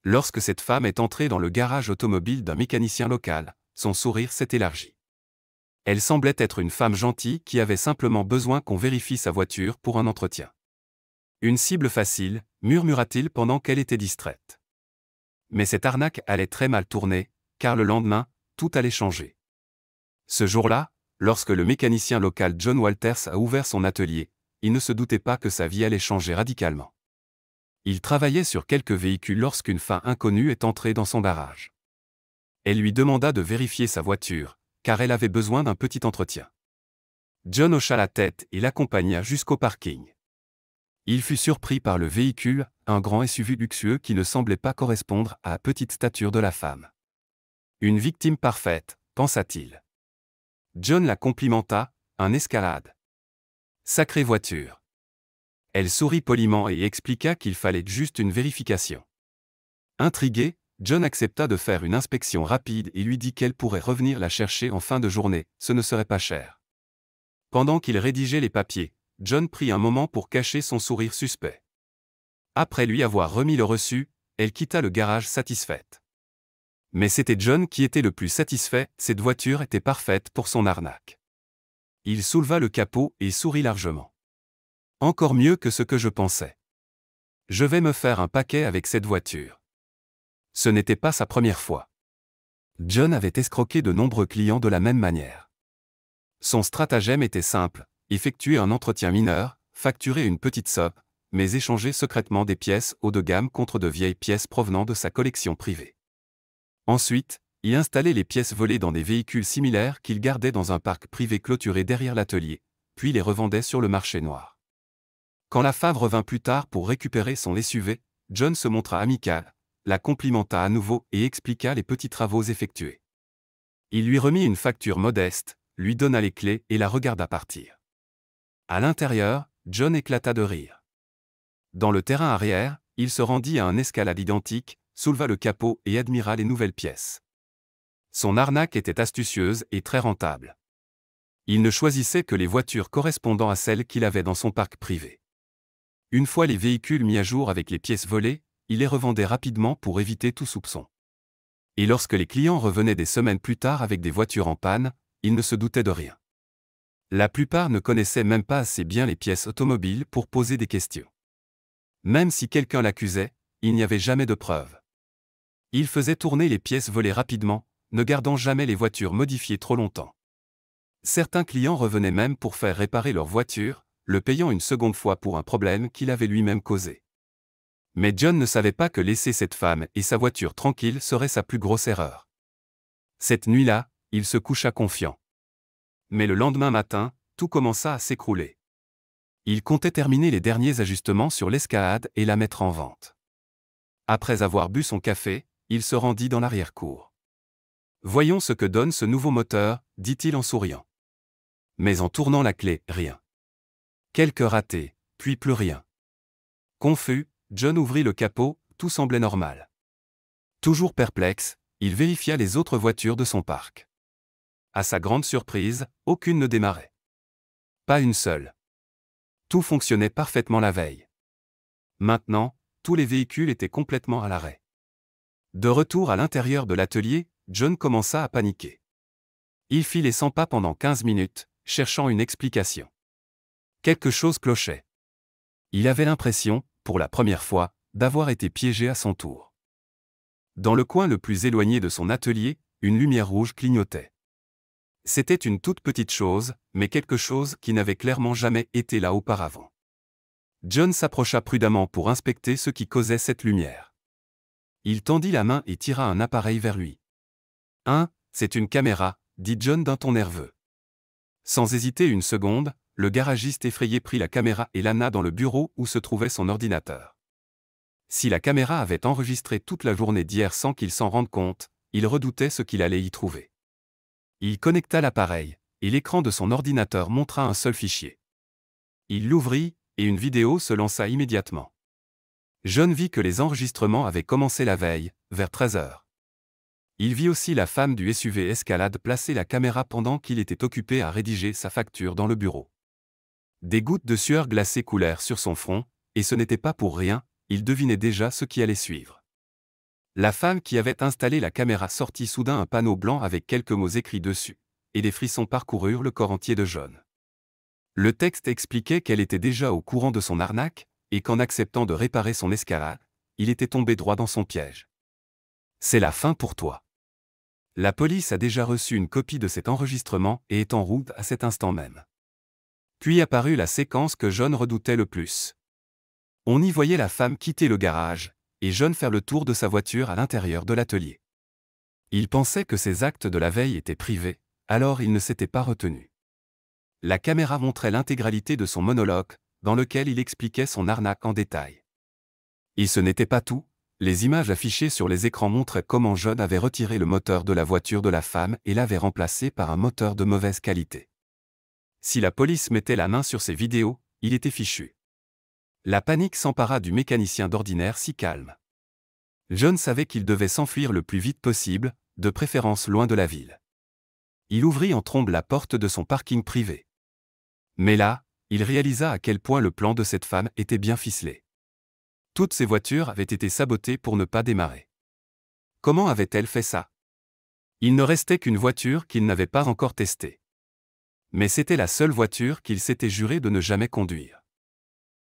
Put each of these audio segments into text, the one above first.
Lorsque cette femme est entrée dans le garage automobile d'un mécanicien local, son sourire s'est élargi. Elle semblait être une femme gentille qui avait simplement besoin qu'on vérifie sa voiture pour un entretien. Une cible facile, murmura-t-il pendant qu'elle était distraite. Mais cette arnaque allait très mal tourner, car le lendemain, tout allait changer. Ce jour-là, lorsque le mécanicien local John Walters a ouvert son atelier, il ne se doutait pas que sa vie allait changer radicalement. Il travaillait sur quelques véhicules lorsqu'une femme inconnue est entrée dans son garage. Elle lui demanda de vérifier sa voiture, car elle avait besoin d'un petit entretien. John hocha la tête et l'accompagna jusqu'au parking. Il fut surpris par le véhicule, un grand SUV luxueux qui ne semblait pas correspondre à la petite stature de la femme. Une victime parfaite, pensa-t-il. John la complimenta, un Escalade. Sacrée voiture. Elle sourit poliment et expliqua qu'il fallait juste une vérification. Intrigué, John accepta de faire une inspection rapide et lui dit qu'elle pourrait revenir la chercher en fin de journée, ce ne serait pas cher. Pendant qu'il rédigeait les papiers, John prit un moment pour cacher son sourire suspect. Après lui avoir remis le reçu, elle quitta le garage satisfaite. Mais c'était John qui était le plus satisfait, cette voiture était parfaite pour son arnaque. Il souleva le capot et sourit largement. Encore mieux que ce que je pensais. Je vais me faire un paquet avec cette voiture. Ce n'était pas sa première fois. John avait escroqué de nombreux clients de la même manière. Son stratagème était simple, effectuer un entretien mineur, facturer une petite somme, mais échanger secrètement des pièces haut de gamme contre de vieilles pièces provenant de sa collection privée. Ensuite, y installer les pièces volées dans des véhicules similaires qu'il gardait dans un parc privé clôturé derrière l'atelier, puis les revendait sur le marché noir. Quand la femme revint plus tard pour récupérer son SUV, John se montra amical, la complimenta à nouveau et expliqua les petits travaux effectués. Il lui remit une facture modeste, lui donna les clés et la regarda partir. À l'intérieur, John éclata de rire. Dans le terrain arrière, il se rendit à un Escalade identique, souleva le capot et admira les nouvelles pièces. Son arnaque était astucieuse et très rentable. Il ne choisissait que les voitures correspondant à celles qu'il avait dans son parc privé. Une fois les véhicules mis à jour avec les pièces volées, il les revendait rapidement pour éviter tout soupçon. Et lorsque les clients revenaient des semaines plus tard avec des voitures en panne, il ne se doutait de rien. La plupart ne connaissaient même pas assez bien les pièces automobiles pour poser des questions. Même si quelqu'un l'accusait, il n'y avait jamais de preuves. Il faisait tourner les pièces volées rapidement, ne gardant jamais les voitures modifiées trop longtemps. Certains clients revenaient même pour faire réparer leur voiture, le payant une seconde fois pour un problème qu'il avait lui-même causé. Mais John ne savait pas que laisser cette femme et sa voiture tranquille serait sa plus grosse erreur. Cette nuit-là, il se coucha confiant. Mais le lendemain matin, tout commença à s'écrouler. Il comptait terminer les derniers ajustements sur l'Escalade et la mettre en vente. Après avoir bu son café, il se rendit dans l'arrière-cour. « Voyons ce que donne ce nouveau moteur », dit-il en souriant. Mais en tournant la clé, rien. Quelques ratés, puis plus rien. Confus, John ouvrit le capot, tout semblait normal. Toujours perplexe, il vérifia les autres voitures de son parc. À sa grande surprise, aucune ne démarrait. Pas une seule. Tout fonctionnait parfaitement la veille. Maintenant, tous les véhicules étaient complètement à l'arrêt. De retour à l'intérieur de l'atelier, John commença à paniquer. Il fit les 100 pas pendant 15 minutes, cherchant une explication. Quelque chose clochait. Il avait l'impression, pour la première fois, d'avoir été piégé à son tour. Dans le coin le plus éloigné de son atelier, une lumière rouge clignotait. C'était une toute petite chose, mais quelque chose qui n'avait clairement jamais été là auparavant. John s'approcha prudemment pour inspecter ce qui causait cette lumière. Il tendit la main et tira un appareil vers lui. « C'est une caméra », dit John d'un ton nerveux. Sans hésiter une seconde, le garagiste effrayé prit la caméra et l'amena dans le bureau où se trouvait son ordinateur. Si la caméra avait enregistré toute la journée d'hier sans qu'il s'en rende compte, il redoutait ce qu'il allait y trouver. Il connecta l'appareil, et l'écran de son ordinateur montra un seul fichier. Il l'ouvrit, et une vidéo se lança immédiatement. John vit que les enregistrements avaient commencé la veille, vers 13 h. Il vit aussi la femme du SUV Escalade placer la caméra pendant qu'il était occupé à rédiger sa facture dans le bureau. Des gouttes de sueur glacée coulèrent sur son front, et ce n'était pas pour rien, il devinait déjà ce qui allait suivre. La femme qui avait installé la caméra sortit soudain un panneau blanc avec quelques mots écrits dessus, et des frissons parcoururent le corps entier de John. Le texte expliquait qu'elle était déjà au courant de son arnaque, et qu'en acceptant de réparer son escalade, il était tombé droit dans son piège. C'est la fin pour toi. La police a déjà reçu une copie de cet enregistrement et est en route à cet instant même. Puis apparut la séquence que John redoutait le plus. On y voyait la femme quitter le garage, et John faire le tour de sa voiture à l'intérieur de l'atelier. Il pensait que ses actes de la veille étaient privés, alors il ne s'était pas retenu. La caméra montrait l'intégralité de son monologue, dans lequel il expliquait son arnaque en détail. Et ce n'était pas tout, les images affichées sur les écrans montraient comment John avait retiré le moteur de la voiture de la femme et l'avait remplacé par un moteur de mauvaise qualité. Si la police mettait la main sur ces vidéos, il était fichu. La panique s'empara du mécanicien d'ordinaire si calme. John savait qu'il devait s'enfuir le plus vite possible, de préférence loin de la ville. Il ouvrit en trombe la porte de son parking privé. Mais là, il réalisa à quel point le plan de cette femme était bien ficelé. Toutes ses voitures avaient été sabotées pour ne pas démarrer. Comment avait-elle fait ça? Il ne restait qu'une voiture qu'il n'avait pas encore testée. Mais c'était la seule voiture qu'il s'était juré de ne jamais conduire.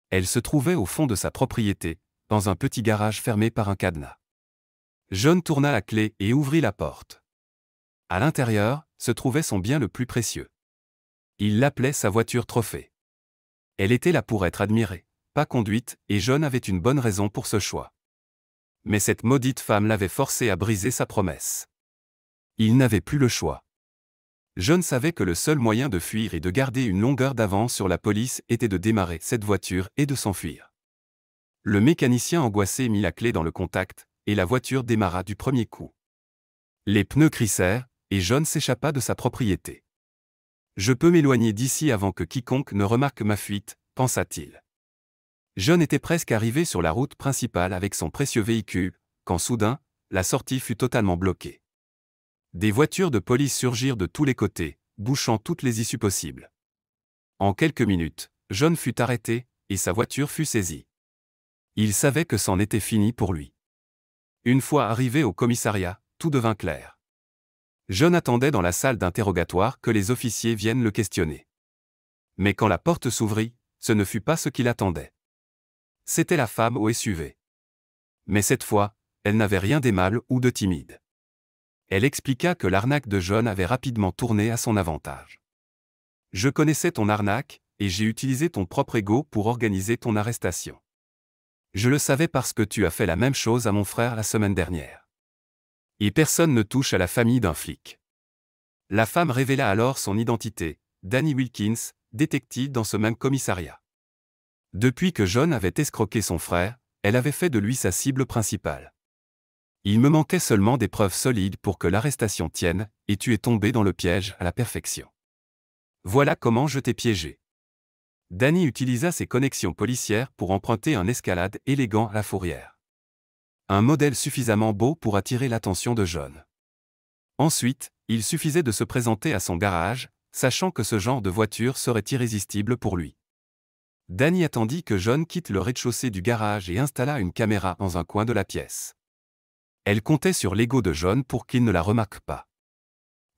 Elle se trouvait au fond de sa propriété, dans un petit garage fermé par un cadenas. John tourna la clé et ouvrit la porte. À l'intérieur, se trouvait son bien le plus précieux. Il l'appelait sa voiture trophée. Elle était là pour être admirée, pas conduite, et John avait une bonne raison pour ce choix. Mais cette maudite femme l'avait forcé à briser sa promesse. Il n'avait plus le choix. John savait que le seul moyen de fuir et de garder une longueur d'avance sur la police était de démarrer cette voiture et de s'enfuir. Le mécanicien angoissé mit la clé dans le contact, et la voiture démarra du premier coup. Les pneus crissèrent, et John s'échappa de sa propriété. Je peux m'éloigner d'ici avant que quiconque ne remarque ma fuite, pensa-t-il. John était presque arrivé sur la route principale avec son précieux véhicule, quand soudain, la sortie fut totalement bloquée. Des voitures de police surgirent de tous les côtés, bouchant toutes les issues possibles. En quelques minutes, John fut arrêté, et sa voiture fut saisie. Il savait que c'en était fini pour lui. Une fois arrivé au commissariat, tout devint clair. John attendait dans la salle d'interrogatoire que les officiers viennent le questionner. Mais quand la porte s'ouvrit, ce ne fut pas ce qu'il attendait. C'était la femme au SUV. Mais cette fois, elle n'avait rien d'aimable ou de timide. Elle expliqua que l'arnaque de John avait rapidement tourné à son avantage. « Je connaissais ton arnaque, et j'ai utilisé ton propre ego pour organiser ton arrestation. Je le savais parce que tu as fait la même chose à mon frère la semaine dernière. Et personne ne touche à la famille d'un flic. » La femme révéla alors son identité, Danny Wilkins, détective dans ce même commissariat. Depuis que John avait escroqué son frère, elle avait fait de lui sa cible principale. Il me manquait seulement des preuves solides pour que l'arrestation tienne, et tu es tombé dans le piège à la perfection. Voilà comment je t'ai piégé. Danny utilisa ses connexions policières pour emprunter un escalade élégant à la fourrière. Un modèle suffisamment beau pour attirer l'attention de John. Ensuite, il suffisait de se présenter à son garage, sachant que ce genre de voiture serait irrésistible pour lui. Danny attendit que John quitte le rez-de-chaussée du garage et installa une caméra dans un coin de la pièce. Elle comptait sur l'ego de John pour qu'il ne la remarque pas.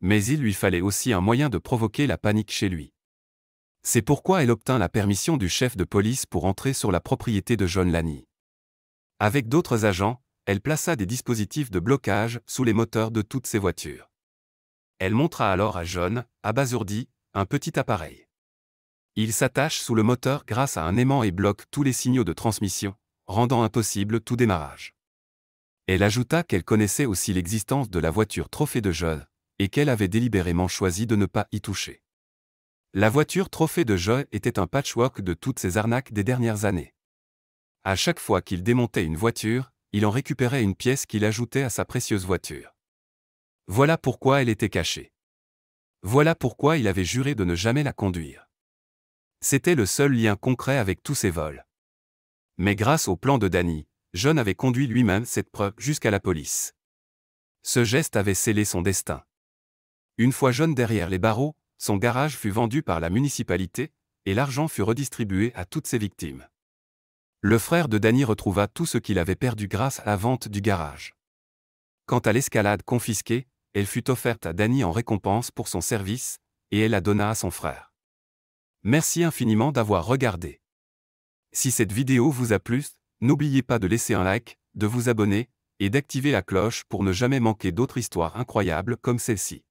Mais il lui fallait aussi un moyen de provoquer la panique chez lui. C'est pourquoi elle obtint la permission du chef de police pour entrer sur la propriété de John Lanny. Avec d'autres agents, elle plaça des dispositifs de blocage sous les moteurs de toutes ses voitures. Elle montra alors à John, abasourdi, un petit appareil. Il s'attache sous le moteur grâce à un aimant et bloque tous les signaux de transmission, rendant impossible tout démarrage. Elle ajouta qu'elle connaissait aussi l'existence de la voiture trophée de John, et qu'elle avait délibérément choisi de ne pas y toucher. La voiture trophée de John était un patchwork de toutes ces arnaques des dernières années. À chaque fois qu'il démontait une voiture, il en récupérait une pièce qu'il ajoutait à sa précieuse voiture. Voilà pourquoi elle était cachée. Voilà pourquoi il avait juré de ne jamais la conduire. C'était le seul lien concret avec tous ces vols. Mais grâce au plan de Danny, John avait conduit lui-même cette preuve jusqu'à la police. Ce geste avait scellé son destin. Une fois John derrière les barreaux, son garage fut vendu par la municipalité, et l'argent fut redistribué à toutes ses victimes. Le frère de Danny retrouva tout ce qu'il avait perdu grâce à la vente du garage. Quant à l'escalade confisquée, elle fut offerte à Dany en récompense pour son service, et elle la donna à son frère. Merci infiniment d'avoir regardé. Si cette vidéo vous a plu, n'oubliez pas de laisser un like, de vous abonner, et d'activer la cloche pour ne jamais manquer d'autres histoires incroyables comme celle-ci.